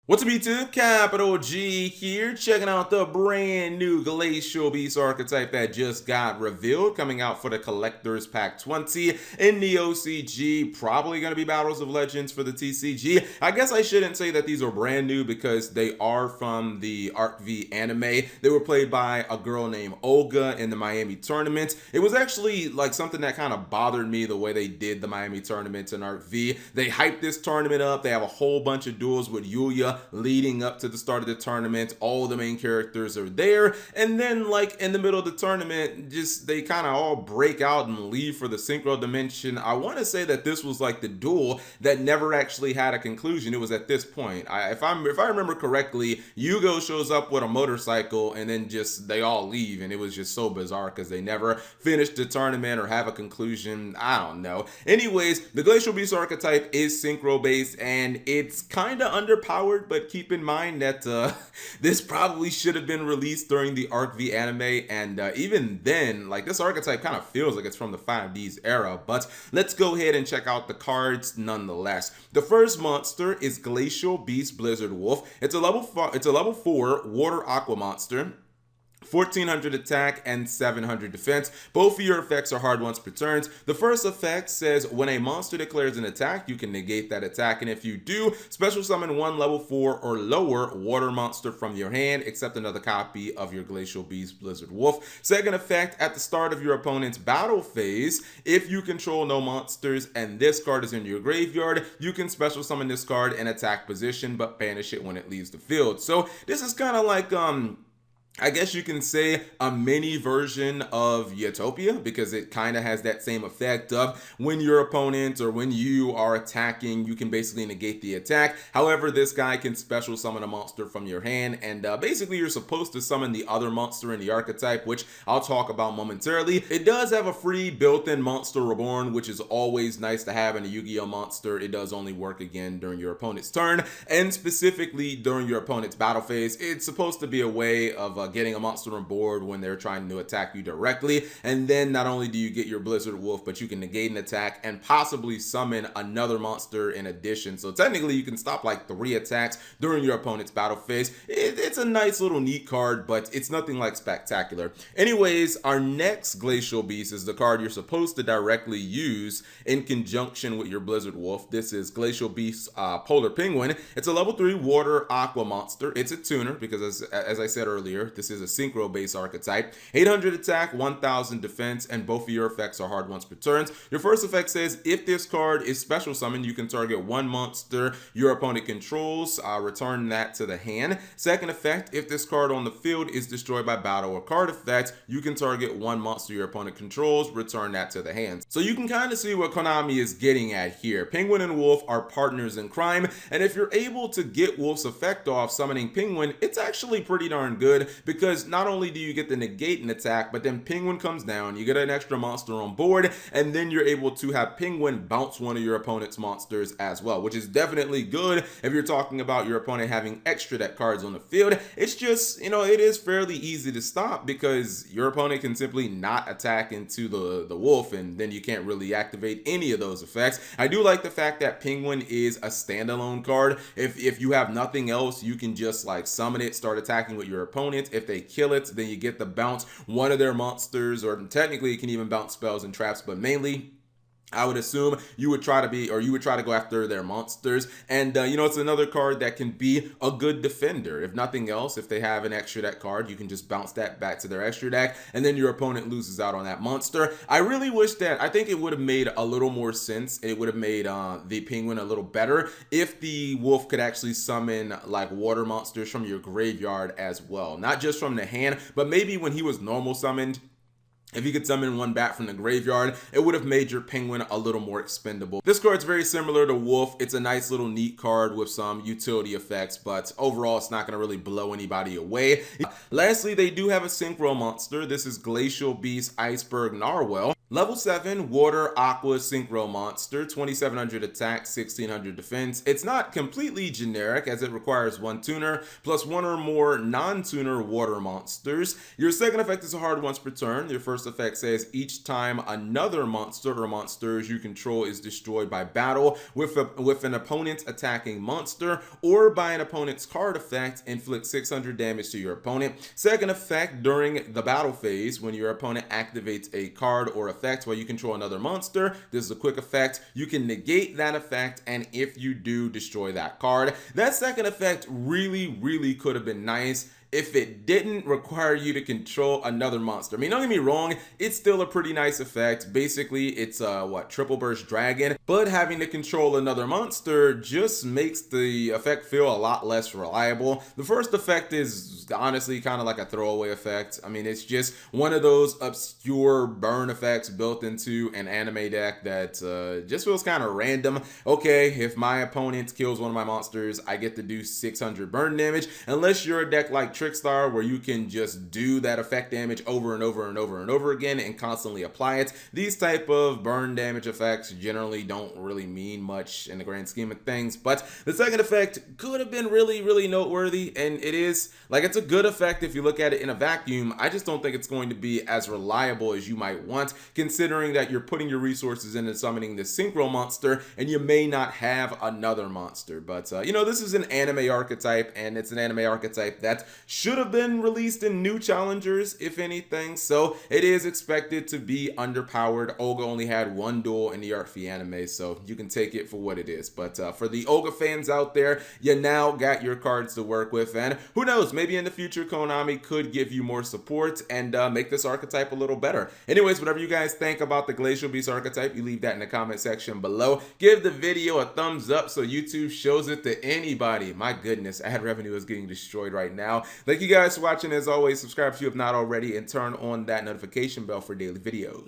What's up YouTube? Capital G here, checking out the brand new Glacial Beast archetype that just got revealed, coming out for the Collector's Pack 20 in the OCG. Probably going to be Battles of Legends for the TCG. I guess I shouldn't say that these are brand new because they are from the Arc V anime. They were played by a girl named Olga in the Miami tournament. It was actually like something that kind of bothered me the way they did the Miami tournament in Arc V. They hyped this tournament up. They have a whole bunch of duels with Yulia leading up to the start of the tournament. All the main characters are there, and then like in the middle of the tournament, just they kind of all break out and leave for the Synchro dimension. I want to say that this was like the duel that never actually had a conclusion. It was at this point, if I remember correctly, Yugo shows up with a motorcycle and then just they all leave, and it was just so bizarre because they never finished the tournament or have a conclusion. I don't know. Anyways, the Glacial Beast archetype is Synchro based, and it's kind of underpowered, but keep in mind that this probably should have been released during the Arc V anime, and even then, like, this archetype kind of feels like it's from the 5Ds era. But let's go ahead and check out the cards nonetheless. The first monster is Glacial Beast Blizzard Wolf. It's a level 4 water aqua monster. 1400 attack and 700 defense. Both of your effects are hard once per turn. The first effect says when a monster declares an attack, you can negate that attack, and if you do, special summon one level 4 or lower water monster from your hand, except another copy of your Glacial Beast Blizzard Wolf. Second effect, at the start of your opponent's battle phase, if you control no monsters and this card is in your graveyard, you can special summon this card in attack position but banish it when it leaves the field. So this is kind of like I guess you can say a mini version of Utopia, because it kind of has that same effect of when your opponent or when you are attacking, you can basically negate the attack. However, this guy can special summon a monster from your hand, and basically you're supposed to summon the other monster in the archetype, which I'll talk about momentarily. It does have a free built-in Monster Reborn, which is always nice to have in a Yu-Gi-Oh monster. It does only work again during your opponent's turn, and specifically during your opponent's battle phase. It's supposed to be a way of getting a monster on board when they're trying to attack you directly, and then not only do you get your Blizzard Wolf, but you can negate an attack and possibly summon another monster in addition. So technically you can stop like 3 attacks during your opponent's battle phase. It's a nice little neat card, but it's nothing like spectacular. Anyways, our next Glacial Beast is the card you're supposed to directly use in conjunction with your Blizzard Wolf. This is Glacial Beast Polar Penguin. It's a level 3 water aqua monster. It's a tuner because as I said earlier, this is a Synchro base archetype. 800 attack, 1000 defense, and both of your effects are hard once per turn. Your first effect says if this card is special summoned, you can target one monster your opponent controls, return that to the hand. Second effect, if this card on the field is destroyed by battle or card effect, you can target one monster your opponent controls, return that to the hand. So you can kind of see what Konami is getting at here. Penguin and Wolf are partners in crime, and if you're able to get Wolf's effect off summoning Penguin, it's actually pretty darn good, because not only do you get the negate an attack, but then Penguin comes down, you get an extra monster on board, and then you're able to have Penguin bounce one of your opponent's monsters as well, which is definitely good if you're talking about your opponent having extra deck cards on the field. It's just, you know, it is fairly easy to stop because your opponent can simply not attack into the wolf, and then you can't really activate any of those effects. I do like the fact that Penguin is a standalone card. If you have nothing else, you can just like summon it, start attacking with your opponent. If they kill it, then you get to bounce one of their monsters, or technically it can even bounce spells and traps, but mainly I would assume you would try to go after their monsters. And you know, it's another card that can be a good defender. If nothing else, if they have an extra deck card, you can just bounce that back to their extra deck, and then your opponent loses out on that monster. I really wish that, I think it would have made a little more sense. It would have made the Penguin a little better if the Wolf could actually summon like water monsters from your graveyard as well. Not just from the hand, but maybe when he was normal summoned, if you could summon one back from the graveyard, it would have made your Penguin a little more expendable. This card's very similar to Wolf. It's a nice little neat card with some utility effects, but overall it's not going to really blow anybody away. Lastly, they do have a Synchro monster. This is Glacial Beast Iceberg Narwhal. Level 7, Water Aqua Synchro Monster, 2700 attack, 1600 defense. It's not completely generic as it requires one tuner plus one or more non-tuner water monsters. Your second effect is a hard once per turn. Your first effect says each time another monster or monsters you control is destroyed by battle with an opponent's attacking monster or by an opponent's card effect, inflict 600 damage to your opponent. Second effect, during the battle phase, when your opponent activates a card or effect while you control another monster. This is a quick effect. You can negate that effect, and if you do, destroy that card. That second effect really could have been nice if it didn't require you to control another monster. I mean, don't get me wrong, it's still a pretty nice effect. Basically, it's a triple burst dragon, but having to control another monster just makes the effect feel a lot less reliable. The first effect is honestly kind of like a throwaway effect. I mean, it's just one of those obscure burn effects built into an anime deck that just feels kind of random. Okay, if my opponent kills one of my monsters, I get to do 600 burn damage, unless you're a deck like Trickstar where you can just do that effect damage over and over again and constantly apply it. These type of burn damage effects generally don't really mean much in the grand scheme of things, but the second effect could have been really noteworthy, and it is, like, it's a good effect if you look at it in a vacuum. I just don't think it's going to be as reliable as you might want, considering that you're putting your resources into summoning this Synchro monster and you may not have another monster. But you know, this is an anime archetype, and it's an anime archetype that should have been released in new challengers, if anything, so it is expected to be underpowered. Olga only had one duel in the Artfee anime, so you can take it for what it is. But for the Olga fans out there, you now got your cards to work with, and who knows, maybe in the future Konami could give you more support and make this archetype a little better. Anyways, whatever you guys think about the Glacial Beast archetype, you leave that in the comment section below. Give the video a thumbs up so YouTube shows it to anybody. My goodness, ad revenue is getting destroyed right now. Thank you guys for watching. As always, subscribe if you have not already and turn on that notification bell for daily videos.